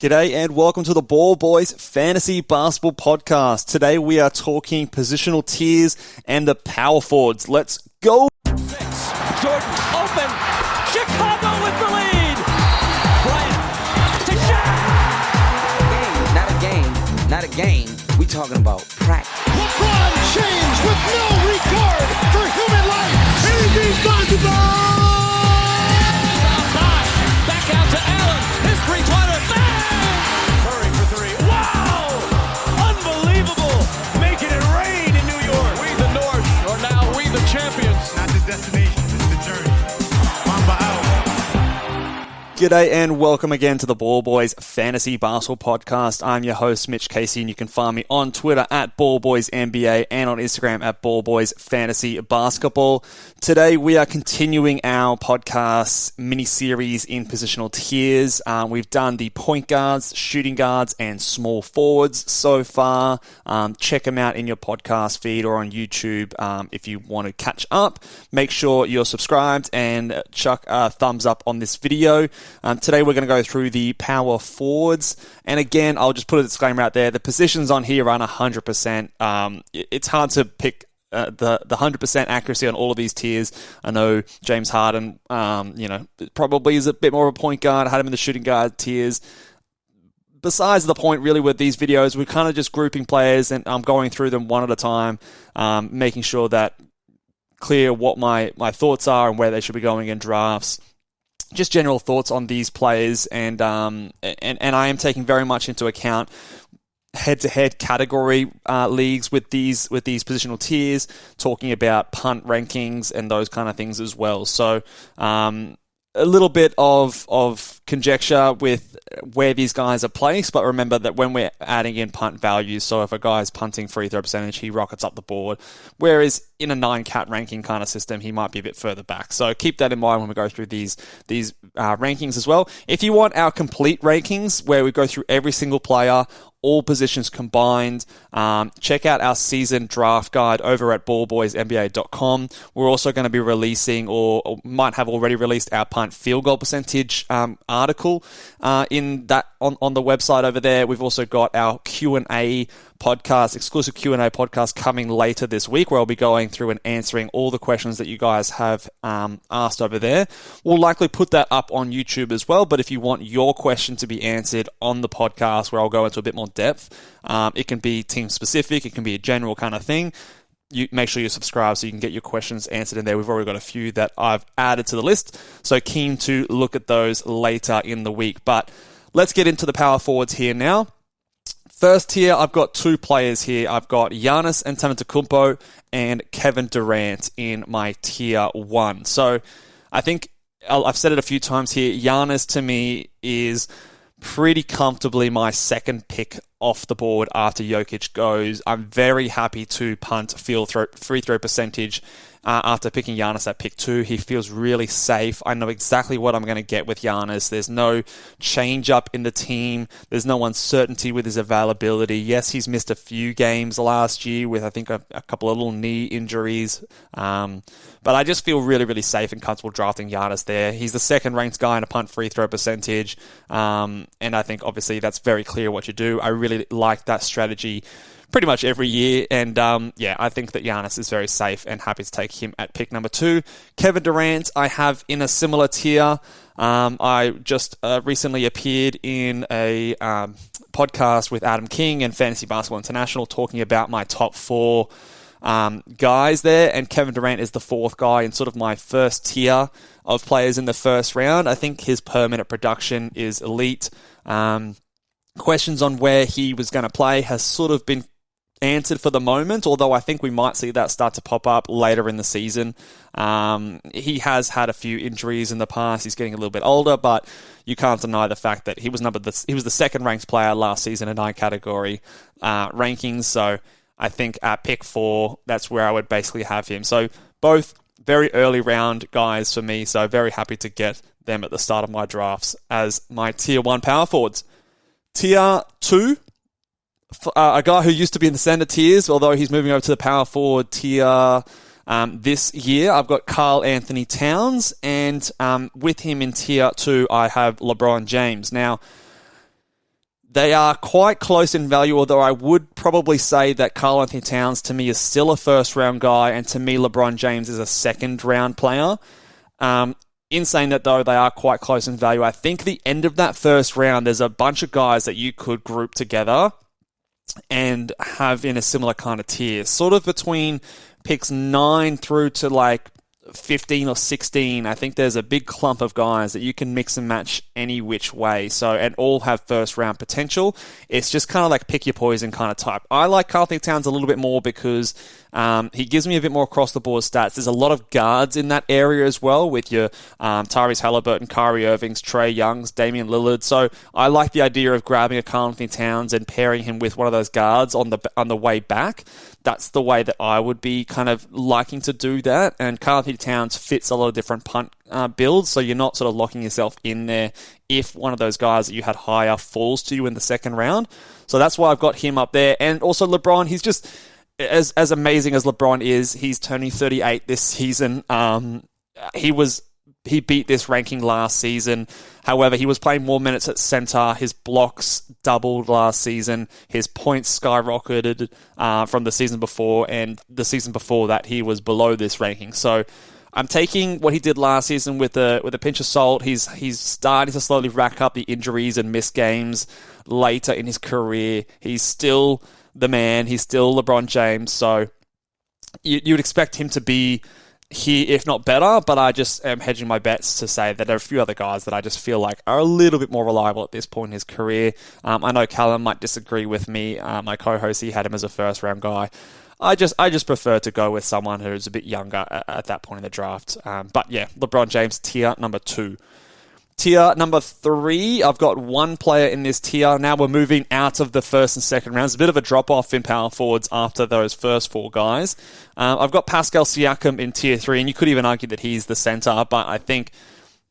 G'day and welcome to the Ball Boys Fantasy Basketball Podcast. Today we are talking positional tiers and the power forwards. Let's go! Jordan open. Chicago with the lead. Bryant to Shaq. Not a game. We talking about practice. LeBron James with no regard for human life. Anything's possible. Back out to Allen. His three-pointer. Curry for three. Wow! Unbelievable. Making it rain in New York. We the North are now we the champions. Not the destination, it's the journey. Mamba out. G'day and welcome again to the Ball Boys Fantasy Basketball Podcast. I'm your host, Mitch Casey, and you can find me on Twitter at BallBoysNBA and on Instagram at BallBoysFantasyBasketball. Today we are continuing our podcast mini-series in positional tiers. We've done the point guards, shooting guards, and small forwards so far. Check them out in your podcast feed or on YouTube if you want to catch up. Make sure you're subscribed and chuck a thumbs up on this video. Today we're going to go through the power forwards. And again, I'll just put a disclaimer out there. The positions on here aren't 100%. It's hard to pick the 100% accuracy on all of these tiers. I know James Harden, probably is a bit more of a point guard. I had him in the shooting guard tiers. Besides the point, really, with these videos, we're kind of just grouping players and I'm going through them one at a time, making sure that clear what my thoughts are and where they should be going in drafts. Just general thoughts on these players, and I am taking very much into account head-to-head category leagues with these positional tiers, talking about punt rankings and those kind of things as well. So a little bit of conjecture with where these guys are placed, but remember that when we're adding in punt values, so if a guy's punting free throw percentage, he rockets up the board, whereas in a 9-cat ranking kind of system, he might be a bit further back. So keep that in mind when we go through these rankings as well. If you want our complete rankings, where we go through every single player, all positions combined, check out our season draft guide over at ballboysnba.com. We're also going to be releasing, or might have already released, our punt field goal percentage article in that on the website over there. We've also got our Q&A podcast, exclusive Q&A podcast coming later this week, where I'll be going through and answering all the questions that you guys have asked over there. We'll likely put that up on YouTube as well, but if you want your question to be answered on the podcast, where I'll go into a bit more depth, it can be team specific, it can be a general kind of thing. You make sure you subscribe so you can get your questions answered in there. We've already got a few that I've added to the list, so keen to look at those later in the week. But let's get into the power forwards here now. First tier, I've got two players here. I've got Giannis Antetokounmpo and Kevin Durant in my tier 1. So I think I've said it a few times here. Giannis to me is pretty comfortably my second pick off the board after Jokic goes. I'm very happy to punt free throw percentage after picking Giannis at pick 2. He feels really safe. I know exactly what I'm going to get with Giannis. There's no change up in the team. There's no uncertainty with his availability. Yes, he's missed a few games last year with, I think, a couple of little knee injuries. But I just feel really, really safe and comfortable drafting Giannis there. He's the second-ranked guy in a punt free throw percentage. And I think, obviously, that's very clear what you do. I really like that strategy pretty much every year. And I think that Giannis is very safe and happy to take him at pick number 2. Kevin Durant, I have in a similar tier. I just recently appeared in a podcast with Adam King and Fantasy Basketball International talking about my top 4 guys there, and Kevin Durant is the 4th guy in sort of my first tier of players in the first round. I think his per minute production is elite. Questions on where he was going to play has sort of been answered for the moment, although I think we might see that start to pop up later in the season. He has had a few injuries in the past. He's getting a little bit older, but you can't deny the fact that he was the second ranked player last season in 9 category rankings. So I think at pick 4, that's where I would basically have him. So both very early round guys for me. So very happy to get them at the start of my drafts as my tier 1 power forwards. Tier 2, a guy who used to be in the standard tiers, although he's moving over to the power forward tier this year. I've got Karl-Anthony Towns, and with him in tier 2, I have LeBron James. Now, They are quite close in value, although I would probably say that Karl-Anthony Towns to me is still a first-round guy, and to me LeBron James is a second-round player. In saying that, though, they are quite close in value. I think the end of that first round, there's a bunch of guys that you could group together and have in a similar kind of tier. Sort of between picks 9 through to like 15 or 16, I think there's a big clump of guys that you can mix and match any which way. So, and all have first round potential. It's just kind of like pick your poison kind of type. I like Karl-Anthony Towns a little bit more because he gives me a bit more across the board stats. There's a lot of guards in that area as well with your Tyrese Halliburton, Kyrie Irvings, Trae Youngs, Damian Lillard. So I like the idea of grabbing a Karl-Anthony Towns and pairing him with one of those guards on the way back. That's the way that I would be kind of liking to do that. And Karl-Anthony Towns fits a lot of different punt builds, so you're not sort of locking yourself in there if one of those guys that you had higher falls to you in the second round. So that's why I've got him up there. And also LeBron, he's just as amazing as LeBron is. He's turning 38 this season. He beat this ranking last season. However, he was playing more minutes at center. His blocks doubled last season. His points skyrocketed from the season before, and the season before that he was below this ranking. So I'm taking what he did last season with a pinch of salt. He's starting to slowly rack up the injuries and miss games later in his career. He's still the man. He's still LeBron James. So you'd expect him to be here, if not better, but I just am hedging my bets to say that there are a few other guys that I just feel like are a little bit more reliable at this point in his career. I know Callum might disagree with me. My co-host, he had him as a first-round guy. I just prefer to go with someone who's a bit younger at that point in the draft. But yeah, LeBron James, tier number 2. Tier number 3, I've got one player in this tier. Now we're moving out of the first and second rounds. A bit of a drop-off in power forwards after those first 4 guys. I've got Pascal Siakam in tier 3, and you could even argue that he's the center, but I think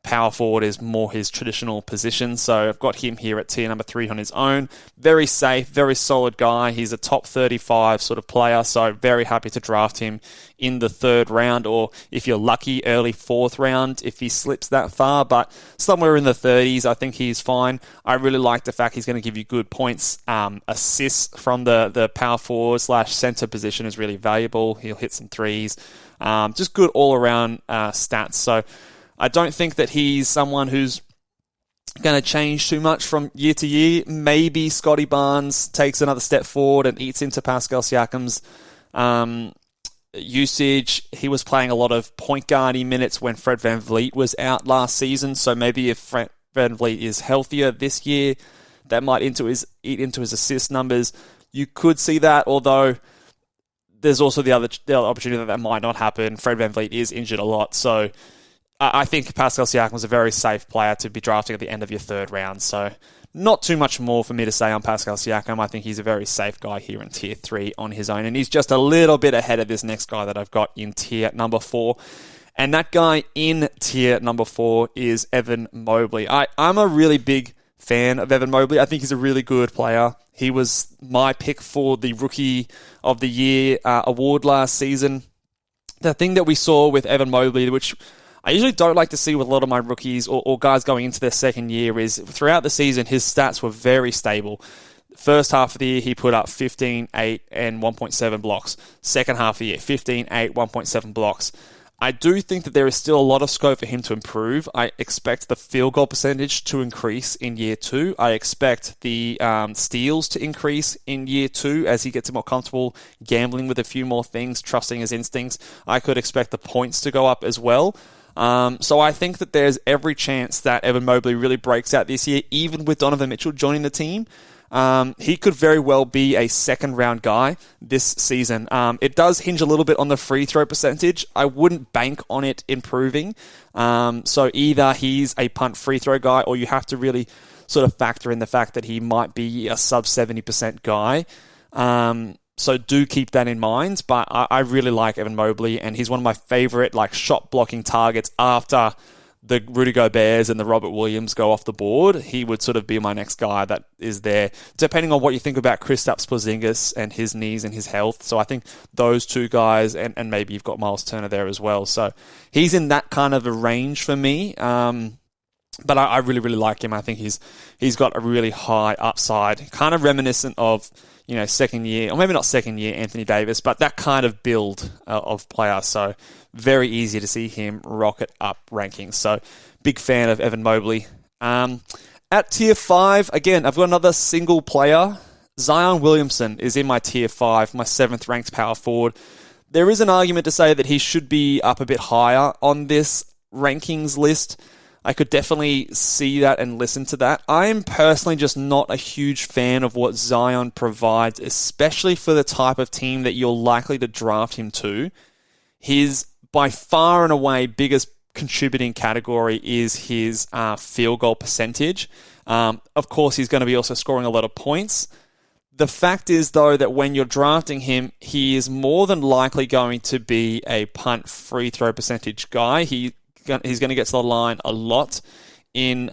power forward is more his traditional position, so I've got him here at tier number 3 on his own. Very safe, very solid guy. He's a top 35 sort of player, so very happy to draft him in the 3rd round, or if you're lucky, early 4th round if he slips that far, but somewhere in the 30s, I think he's fine. I really like the fact he's going to give you good points. Assists from the power forward / center position is really valuable. He'll hit some threes. Just good all-around stats, so I don't think that he's someone who's going to change too much from year to year. Maybe Scotty Barnes takes another step forward and eats into Pascal Siakam's usage. He was playing a lot of point guardy minutes when Fred VanVleet was out last season, so maybe if Fred VanVleet is healthier this year, that might eat into his assist numbers. You could see that, although there's also the other opportunity that might not happen. Fred VanVleet is injured a lot, so I think Pascal Siakam is a very safe player to be drafting at the end of your 3rd round. So not too much more for me to say on Pascal Siakam. I think he's a very safe guy here in tier 3 on his own. And he's just a little bit ahead of this next guy that I've got in tier number 4. And that guy in tier number 4 is Evan Mobley. I'm a really big fan of Evan Mobley. I think he's a really good player. He was my pick for the Rookie of the Year award last season. The thing that we saw with Evan Mobley, which I usually don't like to see with a lot of my rookies or guys going into their second year, is throughout the season, his stats were very stable. First half of the year, he put up 15, 8, and 1.7 blocks. Second half of the year, 15, 8, 1.7 blocks. I do think that there is still a lot of scope for him to improve. I expect the field goal percentage to increase in year 2. I expect the steals to increase in year 2 as he gets more comfortable gambling with a few more things, trusting his instincts. I could expect the points to go up as well. So I think that there's every chance that Evan Mobley really breaks out this year, even with Donovan Mitchell joining the team. He could very well be a 2nd round guy this season. It does hinge a little bit on the free throw percentage. I wouldn't bank on it improving. So either he's a punt free throw guy, or you have to really sort of factor in the fact that he might be a sub 70% guy. So do keep that in mind, but I really like Evan Mobley, and he's one of my favorite shot blocking targets after the Rudy Goberts and the Robert Williams go off the board. He would sort of be my next guy that is there, depending on what you think about Kristaps Porzingis and his knees and his health. So I think those 2 guys, and maybe you've got Miles Turner there as well. So he's in that kind of a range for me. But I really, really like him. I think he's got a really high upside, kind of reminiscent of, second year, or maybe not second year Anthony Davis, but that kind of build of player. So very easy to see him rocket up rankings. So big fan of Evan Mobley. At tier 5, again, I've got another single player. Zion Williamson is in my tier 5, my 7th ranked power forward. There is an argument to say that he should be up a bit higher on this rankings list. I could definitely see that and listen to that. I'm personally just not a huge fan of what Zion provides, especially for the type of team that you're likely to draft him to. His, by far and away, biggest contributing category is his field goal percentage. Of course, he's going to be also scoring a lot of points. The fact is, though, that when you're drafting him, he is more than likely going to be a punt free throw percentage guy. He's going to get to the line a lot in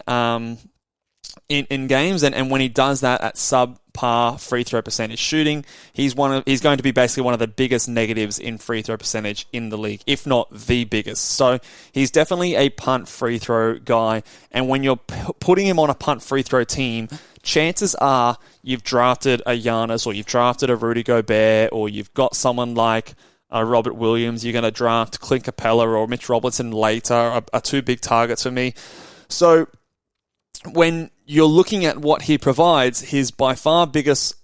games, and when he does that at subpar free throw percentage shooting, he's going to be basically one of the biggest negatives in free throw percentage in the league, if not the biggest. So he's definitely a punt free throw guy, and when you're putting him on a punt free throw team, chances are you've drafted a Giannis, or you've drafted a Rudy Gobert, or you've got someone like Robert Williams. You're going to draft Clint Capella or Mitch Robertson later, are two big targets for me. So when you're looking at what he provides, his by far biggest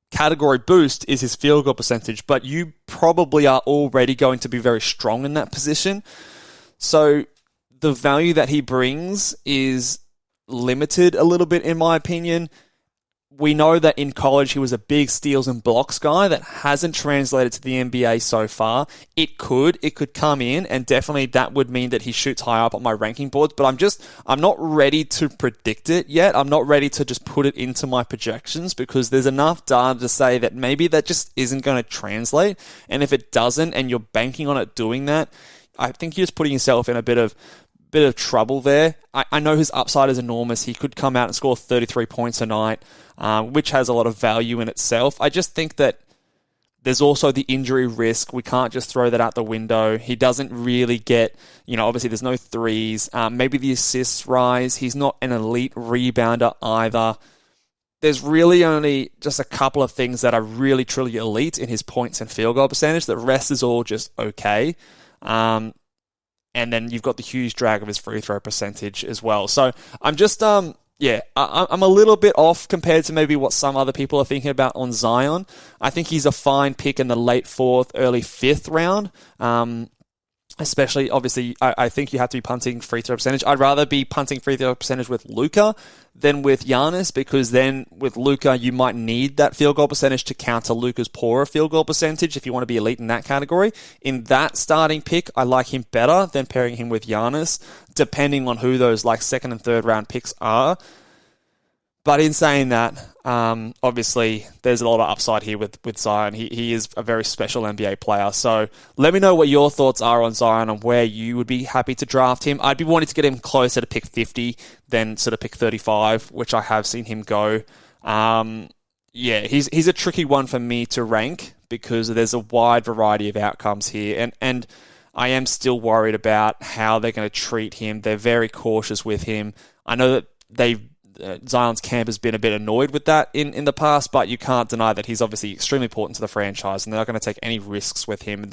category boost is his field goal percentage, but you probably are already going to be very strong in that position. So the value that he brings is limited a little bit, in my opinion. We know that in college he was a big steals and blocks guy that hasn't translated to the NBA so far. It could come in, and definitely that would mean that he shoots high up on my ranking boards, but I'm not ready to predict it yet. I'm not ready to just put it into my projections, because there's enough data to say that maybe that just isn't going to translate. And if it doesn't, and you're banking on it doing that, I think you're just putting yourself in a bit of trouble there. I know his upside is enormous. He could come out and score 33 points a night, which has a lot of value in itself. I just think that there's also the injury risk. We can't just throw that out the window. He doesn't really get, obviously there's no threes. Maybe the assists rise. He's not an elite rebounder either. There's really only just a couple of things that are really, truly elite in his points and field goal percentage. The rest is all just okay. And then you've got the huge drag of his free throw percentage as well. So I'm just, I'm a little bit off compared to maybe what some other people are thinking about on Zion. I think he's a fine pick in the late 4th, early 5th round. Especially, obviously, I think you have to be punting free throw percentage. I'd rather be punting free throw percentage with Luka than with Giannis, because then with Luka, you might need that field goal percentage to counter Luka's poorer field goal percentage if you want to be elite in that category. In that starting pick, I like him better than pairing him with Giannis, depending on who those like 2nd and 3rd round picks are. But in saying that, obviously, there's a lot of upside here with Zion. He is a very special NBA player. So let me know what your thoughts are on Zion and where you would be happy to draft him. I'd be wanting to get him closer to pick 50 than sort of pick 35, which I have seen him go. He's a tricky one for me to rank, because there's a wide variety of outcomes here. And I am still worried about how they're going to treat him. They're very cautious with him. I know that Zion's camp has been a bit annoyed with that in the past, but you can't deny that he's obviously extremely important to the franchise, and they're not going to take any risks with him.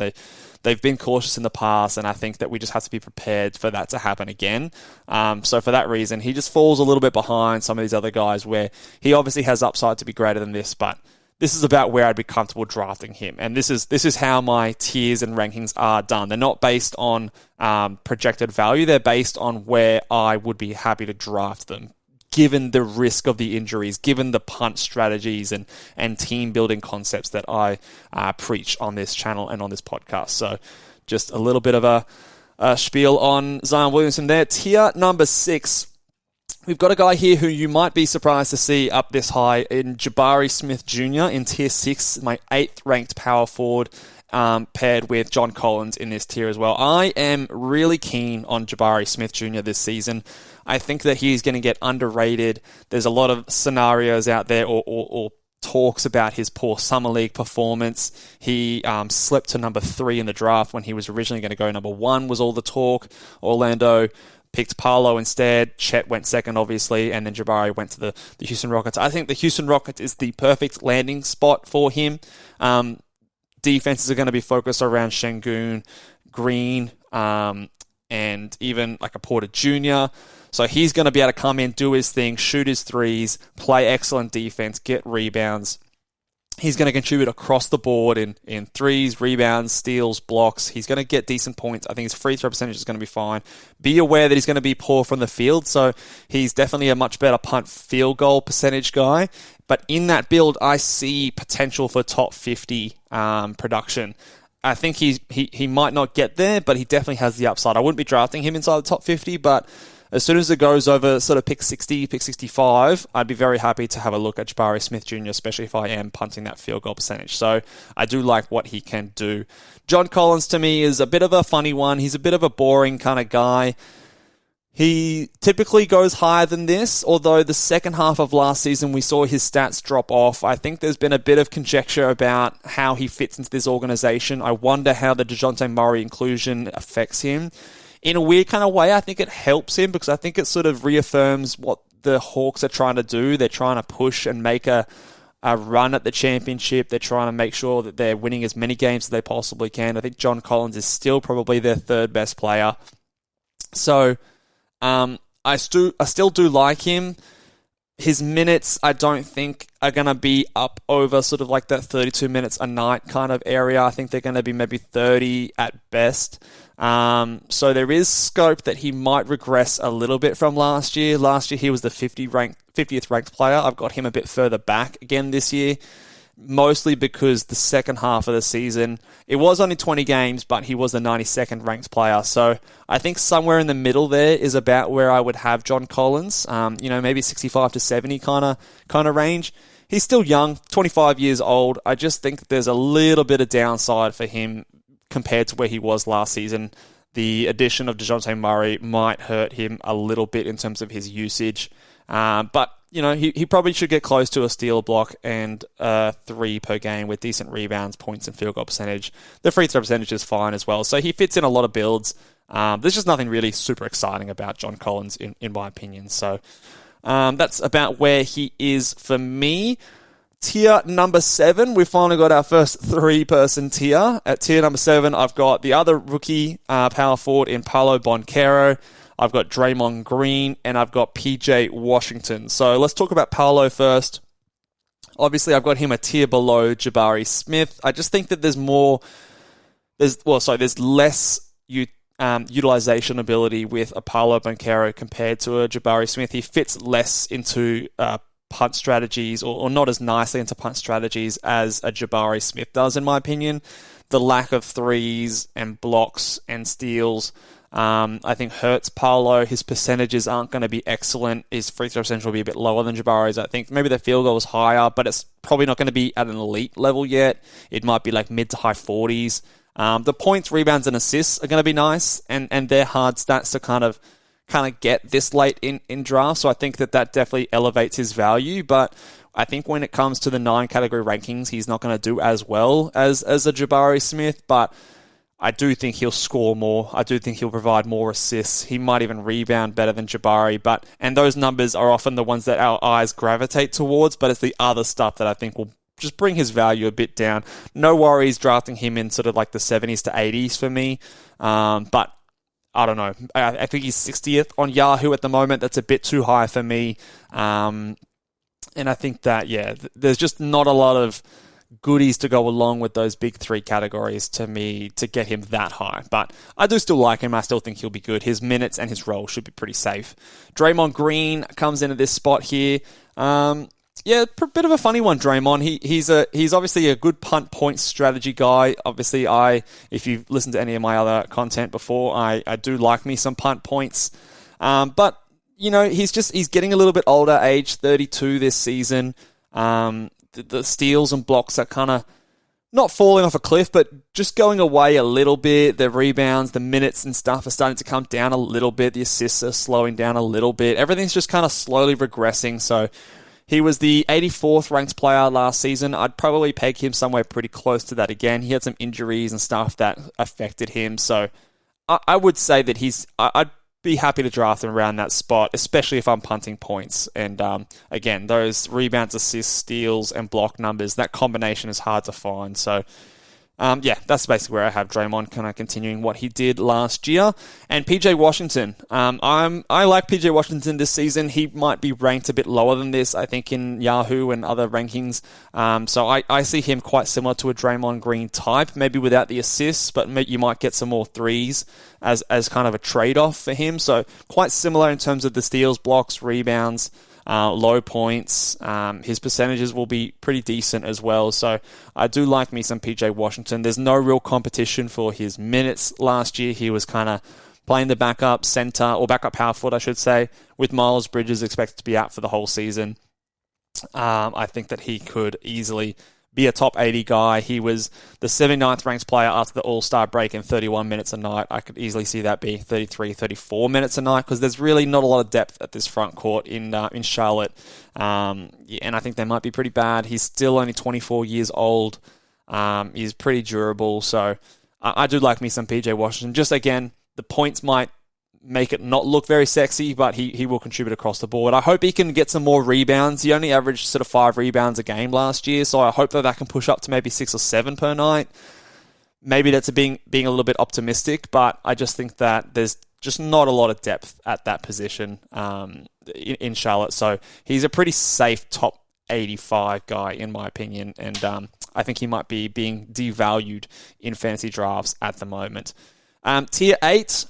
They've been cautious in the past, and I think that we just have to be prepared for that to happen again. So for that reason, he just falls a little bit behind some of these other guys, where he obviously has upside to be greater than this, but this is about where I'd be comfortable drafting him. And this is how my tiers and rankings are done. They're not based on projected value. They're based on where I would be happy to draft them, given the risk of the injuries, given the punt strategies and team building concepts that I preach on this channel and on this podcast. So just a little bit of a spiel on Zion Williamson there. Tier number 6, we've got a guy here who you might be surprised to see up this high in Jabari Smith Jr. in tier 6, my 8th ranked power forward, paired with John Collins in this tier as well. I am really keen on Jabari Smith Jr. this season. I think that he's going to get underrated. There's a lot of scenarios out there or talks about his poor summer league performance. He slipped to number 3 in the draft when he was originally going to go number 1, was all the talk. Orlando picked Paolo instead. Chet went second, obviously, and then Jabari went to the Houston Rockets. I think the Houston Rockets is the perfect landing spot for him. Defenses are going to be focused around Şengün, Green, and even like a Porter Jr., so he's going to be able to come in, do his thing, shoot his threes, play excellent defense, get rebounds. He's going to contribute across the board in threes, rebounds, steals, blocks. He's going to get decent points. I think his free throw percentage is going to be fine. Be aware that he's going to be poor from the field, so he's definitely a much better punt field goal percentage guy. But in that build, I see potential for top 50 production. I think he might not get there, but he definitely has the upside. I wouldn't be drafting him inside the top 50, but as soon as it goes over sort of pick 60, pick 65, I'd be very happy to have a look at Jabari Smith Jr., especially if I am punting that field goal percentage. So I do like what he can do. John Collins, to me, is a bit of a funny one. He's a bit of a boring kind of guy. He typically goes higher than this, although the second half of last season we saw his stats drop off. I think there's been a bit of conjecture about how he fits into this organization. I wonder how the DeJounte Murray inclusion affects him. In a weird kind of way, I think it helps him because I think it sort of reaffirms what the Hawks are trying to do. They're trying to push and make a run at the championship. They're trying to make sure that they're winning as many games as they possibly can. I think John Collins is still probably their third best player. So I still do like him. His minutes, I don't think, are going to be up over sort of like that 32 minutes a night kind of area. I think they're going to be maybe 30 at best. So there is scope that he might regress a little bit from last year. Last year he was the 50th ranked player. I've got him a bit further back again this year, mostly because the second half of the season, it was only 20 games, but he was the 92nd ranked player. So I think somewhere in the middle there is about where I would have John Collins. Maybe 65 to 70 kind of range. He's still young, 25 years old. I just think there's a little bit of downside for him compared to where he was last season. The addition of DeJounte Murray might hurt him a little bit in terms of his usage. But he probably should get close to a steal, block, and 3 per game with decent rebounds, points, and field goal percentage. The free throw percentage is fine as well. So he fits in a lot of builds. There's just nothing really super exciting about John Collins, in my opinion. So that's about where he is for me. Tier number 7, we finally got our first 3-person tier. At tier number 7, I've got the other rookie power forward in Paolo Banchero. I've got Draymond Green, and I've got PJ Washington. So let's talk about Paolo first. Obviously, I've got him a tier below Jabari Smith. I just think that there's less utilization ability with a Paolo Banchero compared to a Jabari Smith. He fits less into punt strategies or not as nicely into punt strategies as a Jabari Smith does, in my opinion. The lack of threes and blocks and steals, I think hurts Paolo. His percentages aren't going to be excellent. His free throw percentage will be a bit lower than Jabari's. I think maybe the field goal is higher, but it's probably not going to be at an elite level yet. It might be like mid to high 40s. The points, rebounds, and assists are going to be nice, and they're hard stats to kind of get this late in draft. So I think that definitely elevates his value. But I think when it comes to the 9 category rankings, he's not going to do as well as a Jabari Smith. But I do think he'll score more. I do think he'll provide more assists. He might even rebound better than Jabari. And those numbers are often the ones that our eyes gravitate towards. But it's the other stuff that I think will just bring his value a bit down. No worries drafting him in sort of like the 70s to 80s for me. But I don't know. I think he's 60th on Yahoo at the moment. That's a bit too high for me. And I think that, there's just not a lot of goodies to go along with those big 3 categories to me to get him that high. But I do still like him. I still think he'll be good. His minutes and his role should be pretty safe. Draymond Green comes into this spot here. Bit of a funny one, Draymond. He's obviously a good punt point strategy guy. Obviously, if you've listened to any of my other content before, I do like me some punt points. But he's getting a little bit older, age 32 this season. The steals and blocks are kind of not falling off a cliff, but just going away a little bit. The rebounds, the minutes and stuff are starting to come down a little bit. The assists are slowing down a little bit. Everything's just kind of slowly regressing. So he was the 84th ranked player last season. I'd probably peg him somewhere pretty close to that again. He had some injuries and stuff that affected him. So I would say that I'd be happy to draft him around that spot, especially if I'm punting points. And again, those rebounds, assists, steals, and block numbers, that combination is hard to find. So that's basically where I have Draymond, kind of continuing what he did last year. And PJ Washington, I like PJ Washington this season. He might be ranked a bit lower than this, I think, in Yahoo and other rankings. So I see him quite similar to a Draymond Green type, maybe without the assists, but you might get some more threes as kind of a trade-off for him. So quite similar in terms of the steals, blocks, rebounds, low points. His percentages will be pretty decent as well. So I do like me some PJ Washington. There's no real competition for his minutes last year. He was kind of playing the backup center, or backup power forward, I should say, with Miles Bridges expected to be out for the whole season. I think that he could easily be a top 80 guy. He was the 79th ranked player after the All-Star break in 31 minutes a night. I could easily see that being 33, 34 minutes a night, because there's really not a lot of depth at this front court in Charlotte. And I think they might be pretty bad. He's still only 24 years old. He's pretty durable. So I do like me some PJ Washington. Just again, the points might make it not look very sexy, but he will contribute across the board. I hope he can get some more rebounds. He only averaged sort of 5 rebounds a game last year, so I hope that can push up to maybe 6 or 7 per night. Maybe that's being a little bit optimistic, but I just think that there's just not a lot of depth at that position in Charlotte. So he's a pretty safe top 85 guy, in my opinion, and I think he might be being devalued in fantasy drafts at the moment. Tier 8,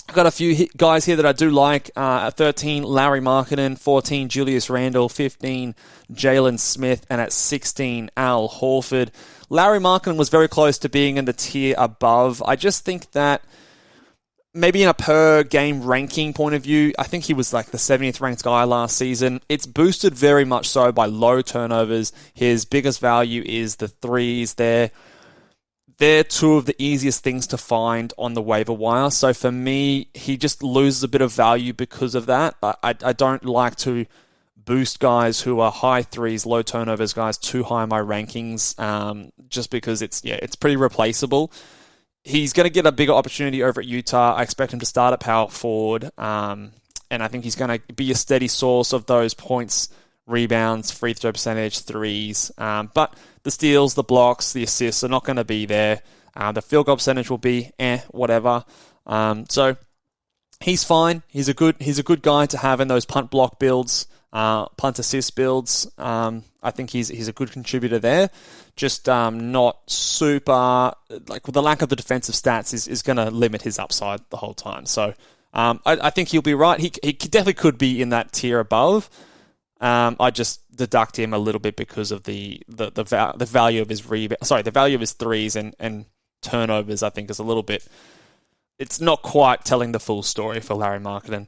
I've got a few guys here that I do like. At 13, Lauri Markkanen. 14, Julius Randle. 15, Jalen Smith. And at 16, Al Horford. Lauri Markkanen was very close to being in the tier above. I just think that maybe in a per-game ranking point of view, I think he was like the 70th ranked guy last season. It's boosted very much so by low turnovers. His biggest value is the threes there. They're two of the easiest things to find on the waiver wire. So for me, he just loses a bit of value because of that. I don't like to boost guys who are high threes, low turnovers guys too high in my rankings, just because it's pretty replaceable. He's going to get a bigger opportunity over at Utah. I expect him to start at power forward, and I think he's going to be a steady source of those points, rebounds, free throw percentage, threes. But the steals, the blocks, the assists are not going to be there. The field goal percentage will be whatever. So he's fine. He's a good guy to have in those punt block builds, punt assist builds. I think he's a good contributor there. Just not super, like the lack of the defensive stats is going to limit his upside the whole time. So I think he'll be right. He definitely could be in that tier above. I just deduct him a little bit because of the value of his the value of his threes and turnovers. I think is a little bit. It's not quite telling the full story for Lauri Markkanen.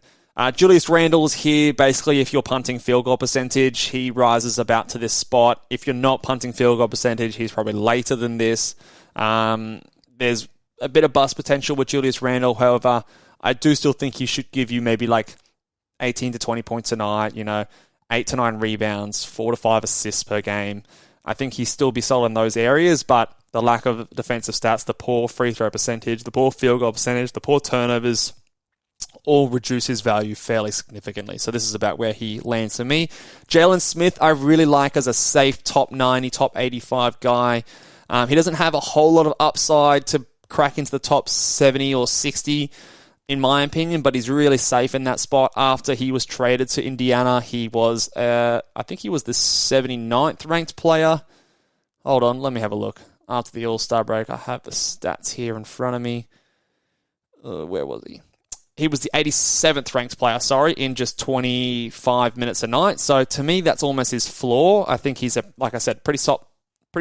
Julius Randle's here. Basically, if you're punting field goal percentage, he rises about to this spot. If you're not punting field goal percentage, he's probably later than this. There's a bit of bust potential with Julius Randle. However, I do still think he should give you maybe like 18 to 20 points a night, 8 to 9 rebounds, 4 to 5 assists per game. I think he'd still be solid in those areas, but the lack of defensive stats, the poor free throw percentage, the poor field goal percentage, the poor turnovers, all reduce his value fairly significantly. So this is about where he lands for me. Jalen Smith, I really like as a safe top 90, top 85 guy. He doesn't have a whole lot of upside to crack into the top 70 or 60, in my opinion, but he's really safe in that spot. After he was traded to Indiana, he was, I think he was the 79th ranked player. Hold on, let me have a look. After the All-Star break, I have the stats here in front of me. Where was he? He was the 87th ranked player, in just 25 minutes a night. So to me, that's almost his floor. I think he's, like I said, pretty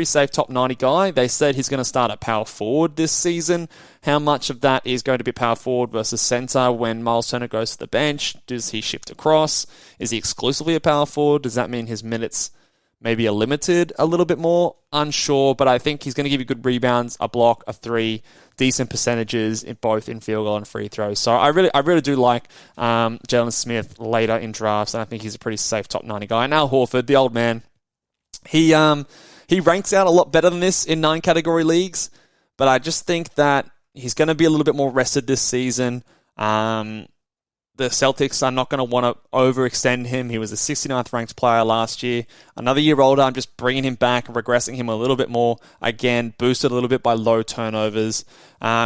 safe top 90 guy. They said he's going to start at power forward this season. How much of that is going to be power forward versus center when Miles Turner goes to the bench? Does he shift across? Is he exclusively a power forward? Does that mean his minutes maybe are limited a little bit more? Unsure, but I think he's going to give you good rebounds, a block, a three, decent percentages in both in field goal and free throws. So I really do like Jalen Smith later in drafts, and I think he's a pretty safe top 90 guy. Now Horford, the old man, he ranks out a lot better than this in 9 category leagues, but I just think that he's going to be a little bit more rested this season. the Celtics are not going to want to overextend him. He was a 69th ranked player last year. Another year older, I'm just bringing him back, regressing him a little bit more. Again, boosted a little bit by low turnovers.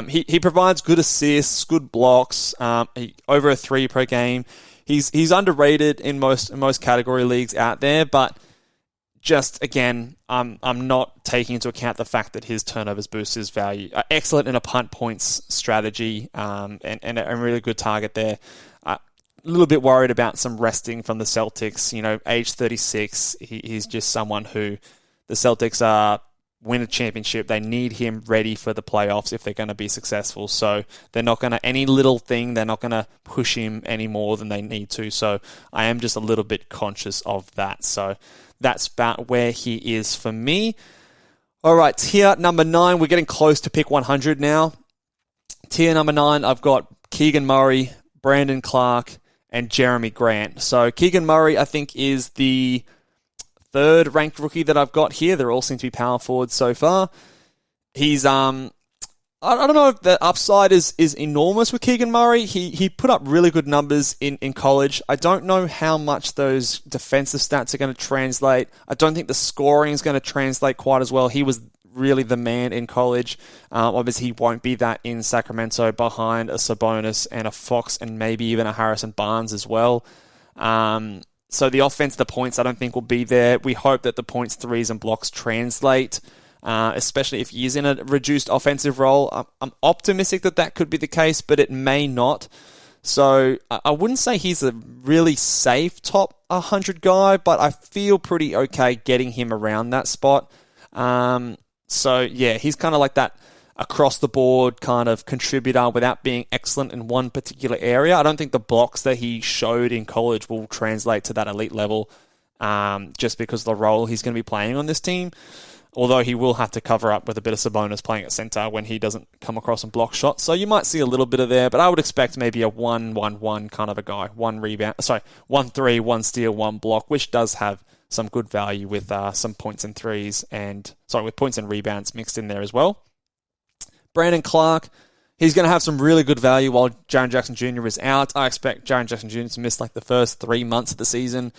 He provides good assists, good blocks, over a 3 per game. He's underrated in most category leagues out there, but just, again, I'm not taking into account the fact that his turnovers boost his value. Excellent in a punt points strategy, and a really good target there. A little bit worried about some resting from the Celtics. Age 36, he's just someone who the Celtics win a championship. They need him ready for the playoffs if they're going to be successful. So they're not going to, any little thing, they're not going to push him any more than they need to. So I am just a little bit conscious of that. So that's about where he is for me. All right, tier number 9. We're getting close to pick 100 now. Tier number 9, I've got Keegan Murray, Brandon Clarke, and Jerami Grant. So Keegan Murray, I think, is the 3rd ranked rookie that I've got here. They all seem to be power forwards so far. He's I don't know if the upside is enormous with Keegan Murray. He put up really good numbers in college. I don't know how much those defensive stats are going to translate. I don't think the scoring is going to translate quite as well. He was really the man in college. Obviously, he won't be that in Sacramento behind a Sabonis and a Fox and maybe even a Harrison Barnes as well. So the offense, the points, I don't think will be there. We hope that the points, threes, and blocks translate. Especially if he's in a reduced offensive role. I'm optimistic that could be the case, but it may not. So I wouldn't say he's a really safe top 100 guy, but I feel pretty okay getting him around that spot. So yeah, he's kind of like that across-the-board kind of contributor without being excellent in one particular area. I don't think the blocks that he showed in college will translate to that elite level just because of the role he's going to be playing on this team. Although he will have to cover up with a bit of Sabonis playing at center when he doesn't come across and block shots. So you might see a little bit of there, but I would expect maybe a 1-1-1 kind of a guy. 1-3, 1 steal, 1 block, which does have some good value with some points and threes with points and rebounds mixed in there as well. Brandon Clarke, he's going to have some really good value while Jaren Jackson Jr. is out. I expect Jaren Jackson Jr. to miss like the first 3 months of the season.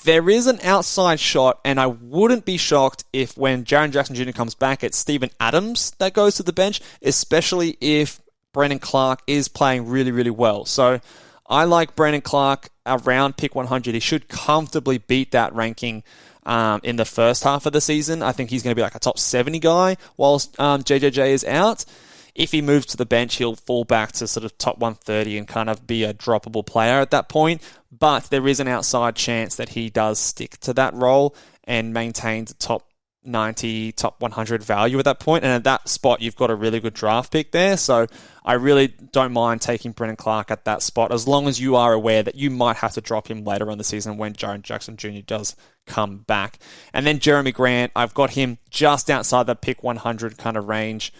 There is an outside shot, and I wouldn't be shocked if when Jaren Jackson Jr. comes back, it's Steven Adams that goes to the bench, especially if Brandon Clarke is playing really, really well. So I like Brandon Clarke around pick 100. He should comfortably beat that ranking in the first half of the season. I think he's going to be like a top 70 guy whilst JJJ is out. If he moves to the bench, he'll fall back to sort of top 130 and kind of be a droppable player at that point. But there is an outside chance that he does stick to that role and maintains top 90, top 100 value at that point. And at that spot, you've got a really good draft pick there. So I really don't mind taking Brandon Clarke at that spot, as long as you are aware that you might have to drop him later on the season when Jaren Jackson Jr. does come back. And then Jerami Grant, I've got him just outside the pick 100 kind of range.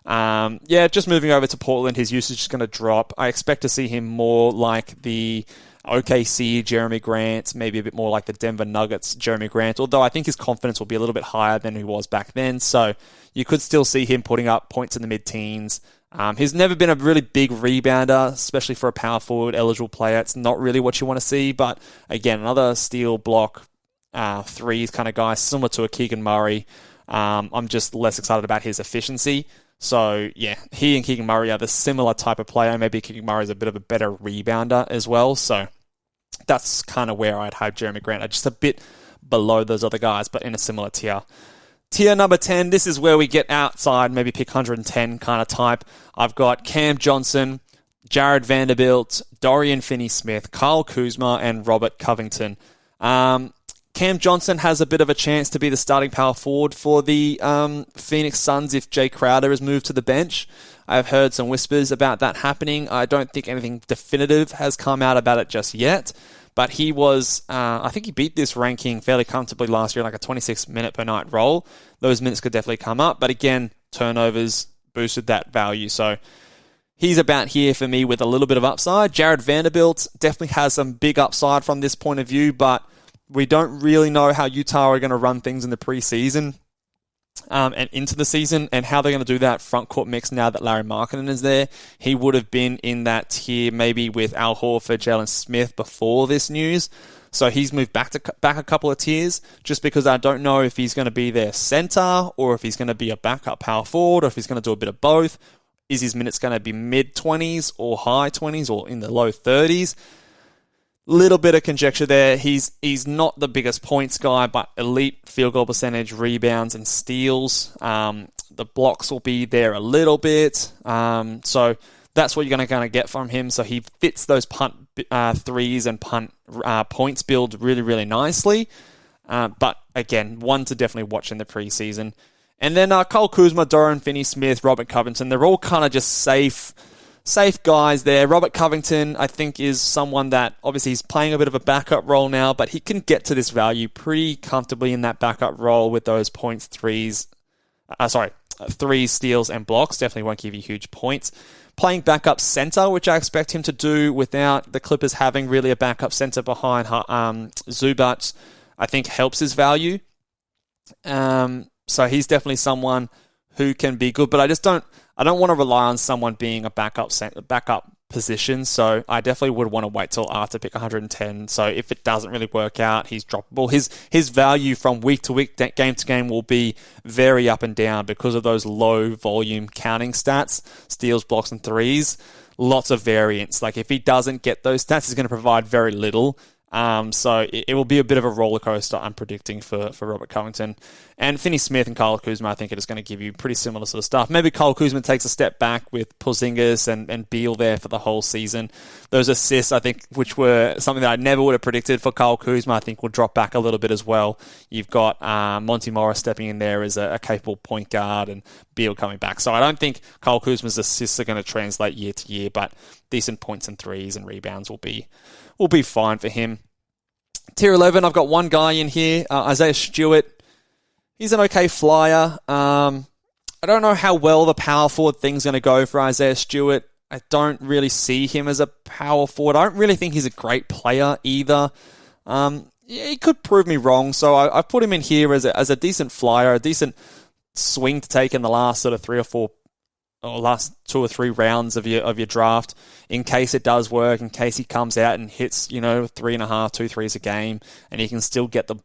Just moving over to Portland, his usage is going to drop. I expect to see him more like the OKC Jerami Grant, maybe a bit more like the Denver Nuggets Jerami Grant, although I think his confidence will be a little bit higher than he was back then. So you could still see him putting up points in the mid-teens. He's never been a really big rebounder, especially for a power forward eligible player. It's not really what you want to see, but again, another steal, block, threes kind of guy, similar to a Keegan Murray. I'm just less excited about his efficiency. So, yeah, he and Keegan Murray are the similar type of player. Maybe Keegan Murray is a bit of a better rebounder as well. So that's kind of where I'd have Jerami Grant. Just a bit below those other guys, but in a similar tier. Tier number 10, this is where we get outside, maybe pick 110 kind of type. I've got Cam Johnson, Jared Vanderbilt, Dorian Finney-Smith, Kyle Kuzma, and Robert Covington. Cam Johnson has a bit of a chance to be the starting power forward for the Phoenix Suns if Jay Crowder is moved to the bench. I've heard some whispers about that happening. I don't think anything definitive has come out about it just yet. But he was, I think he beat this ranking fairly comfortably last year, like a 26-minute per night role. Those minutes could definitely come up. But again, turnovers boosted that value. So he's about here for me with a little bit of upside. Jared Vanderbilt definitely has some big upside from this point of view, but we don't really know how Utah are going to run things in the preseason. and into the season, and how they're going to do that front court mix now that Lauri Markkanen is there. He would have been in that tier maybe with Al Horford, Jalen Smith before this news. So he's moved back a couple of tiers just because I don't know if he's going to be their center or if he's going to be a backup power forward or if he's going to do a bit of both. Is his minutes going to be mid-20s or high 20s or in the low 30s? Little bit of conjecture there. He's not the biggest points guy, but elite field goal percentage, rebounds, and steals. The blocks will be there a little bit. So that's what you're going to kind of get from him. So he fits those punt threes and punt points build really, really nicely. But again, one to definitely watch in the preseason. And then Kyle Kuzma, Durant, Finney-Smith, Robert Covington, they're all kind of just safe guys there. Robert Covington, I think, is someone that obviously he's playing a bit of a backup role now, but he can get to this value pretty comfortably in that backup role with those points, threes, steals, and blocks. Definitely won't give you huge points. Playing backup center, which I expect him to do without the Clippers having really a backup center behind Zubac, I think helps his value. So he's definitely someone who can be good, but I don't want to rely on someone being a backup position. So I definitely would want to wait till after pick 110. So if it doesn't really work out, he's droppable. His value from week to week, game to game will be very up and down because of those low volume counting stats, steals, blocks, and threes. Lots of variance. Like if he doesn't get those stats, he's going to provide very little. So it will be a bit of a roller coaster, I'm predicting, for Robert Covington. And Finney-Smith and Kyle Kuzma, I think it is going to give you pretty similar sort of stuff. Maybe Kyle Kuzma takes a step back with Porzingis and Beal there for the whole season. Those assists, I think, which were something that I never would have predicted for Kyle Kuzma, I think will drop back a little bit as well. You've got Monty Morris stepping in there as a capable point guard and Beal coming back. So I don't think Kyle Kuzma's assists are going to translate year to year, but decent points and threes and rebounds will be fine for him. Tier 11, I've got one guy in here, Isaiah Stewart. He's an okay flyer. I don't know how well the power forward thing's going to go for Isaiah Stewart. I don't really see him as a power forward. I don't really think he's a great player either. He could prove me wrong, so I put him in here as a decent flyer, a decent swing to take in the last sort of 3 or 4 or last 2 or 3 rounds of your draft, in case it does work, in case he comes out and hits 3.5, 2 threes a game, and he can still get the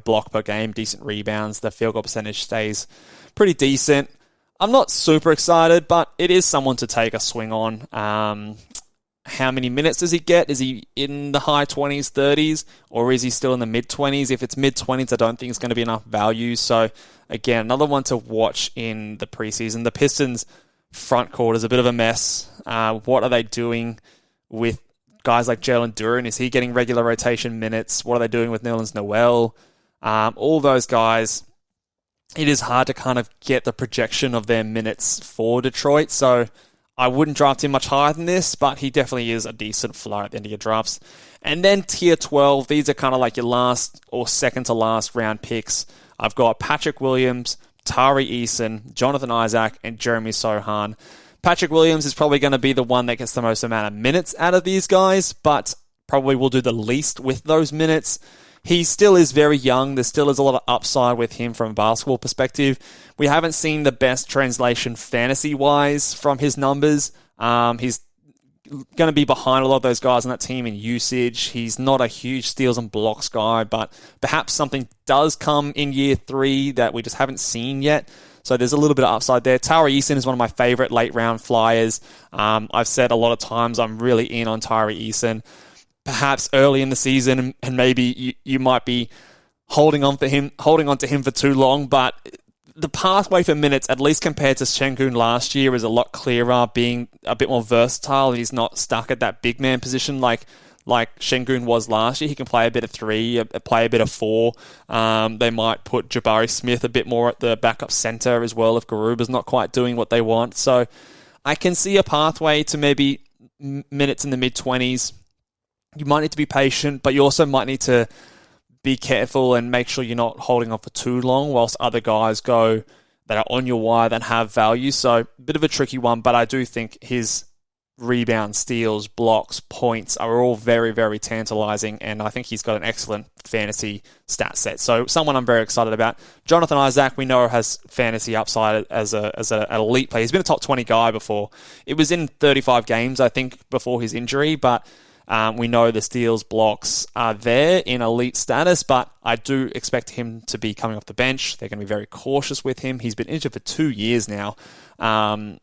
block per game, decent rebounds, the field goal percentage stays pretty decent. I'm not super excited, but it is someone to take a swing on. How many minutes does he get? Is he in the high 20s, 30s, or is he still in the mid-20s? If it's mid-20s, I don't think it's going to be enough value. So, again, another one to watch in the preseason. The Pistons' front court is a bit of a mess. What are they doing with guys like Jalen Duran? Is he getting regular rotation minutes? What are they doing with Nerlens Noel? All those guys, it is hard to kind of get the projection of their minutes for Detroit. So I wouldn't draft him much higher than this, but he definitely is a decent flyer at the end of your drafts. And then tier 12, these are kind of like your last or second to last round picks. I've got Patrick Williams, Tari Eason, Jonathan Isaac, and Jeremy Sohan. Patrick Williams is probably going to be the one that gets the most amount of minutes out of these guys, but probably will do the least with those minutes. He still is very young. There still is a lot of upside with him from a basketball perspective. We haven't seen the best translation fantasy-wise from his numbers. He's going to be behind a lot of those guys on that team in usage. He's not a huge steals and blocks guy, but perhaps something does come in year 3 that we just haven't seen yet. So there's a little bit of upside there. Tari Eason is one of my favorite late-round flyers. I've said a lot of times I'm really in on Tari Eason. Perhaps early in the season, and maybe you might be holding on to him for too long, but the pathway for minutes, at least compared to Şengün last year, is a lot clearer, being a bit more versatile. He's not stuck at that big man position like Şengün was last year. He can play a bit of 3, play a bit of 4. They might put Jabari Smith a bit more at the backup center as well if Garuba's not quite doing what they want. So I can see a pathway to maybe minutes in the mid-20s. You might need to be patient, but you also might need to be careful and make sure you're not holding on for too long whilst other guys go that are on your wire that have value. So a bit of a tricky one, but I do think his rebounds, steals, blocks, points are all very, very tantalizing, and I think he's got an excellent fantasy stat set. So someone I'm very excited about. Jonathan Isaac, we know, has fantasy upside as an elite player. He's been a top 20 guy before. It was in 35 games, I think, before his injury, but we know the steals, blocks are there in elite status, but I do expect him to be coming off the bench. They're going to be very cautious with him. He's been injured for 2 years now,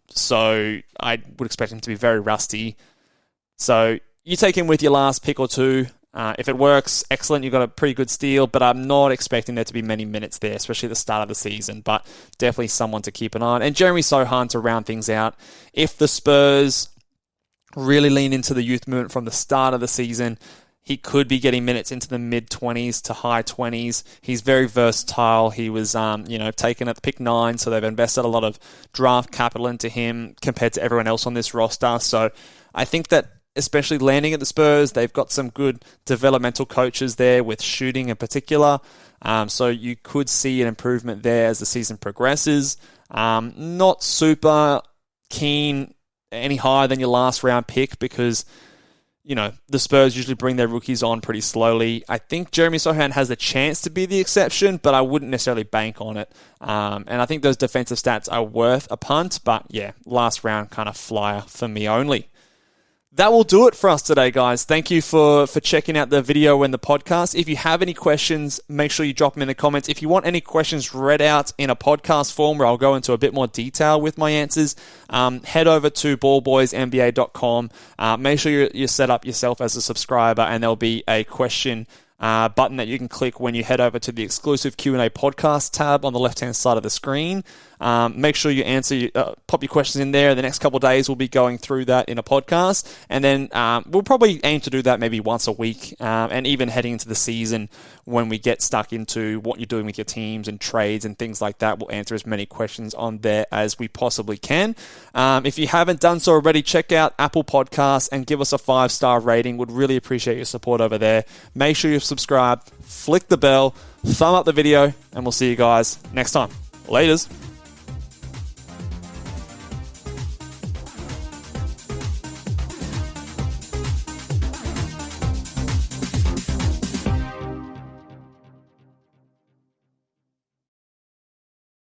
so I would expect him to be very rusty. So you take him with your last pick or two. If it works, excellent. You've got a pretty good steal, but I'm not expecting there to be many minutes there, especially at the start of the season, but definitely someone to keep an eye on. And Jerami Sohan to round things out. If the Spurs really lean into the youth movement from the start of the season, he could be getting minutes into the mid-20s to high 20s. He's very versatile. He was, taken at pick 9, so they've invested a lot of draft capital into him compared to everyone else on this roster. So I think that, especially landing at the Spurs, they've got some good developmental coaches there with shooting in particular. So you could see an improvement there as the season progresses. Not super keen any higher than your last round pick because, the Spurs usually bring their rookies on pretty slowly. I think Jerami Sohan has the chance to be the exception, but I wouldn't necessarily bank on it. And I think those defensive stats are worth a punt, but yeah, last round kind of flyer for me only. That will do it for us today, guys. Thank you for checking out the video and the podcast. If you have any questions, make sure you drop them in the comments. If you want any questions read out in a podcast form where I'll go into a bit more detail with my answers, head over to ballboysnba.com. Make sure you set up yourself as a subscriber, and there'll be a question button that you can click when you head over to the exclusive Q&A podcast tab on the left-hand side of the screen. Make sure you pop your questions in there. The next couple of days, we'll be going through that in a podcast. And then we'll probably aim to do that maybe once a week. And even heading into the season, when we get stuck into what you're doing with your teams and trades and things like that, we'll answer as many questions on there as we possibly can. If you haven't done so already, check out Apple Podcasts and give us a 5-star rating. Would really appreciate your support over there. Make sure you subscribe, flick the bell, thumb up the video, and we'll see you guys next time. Laters.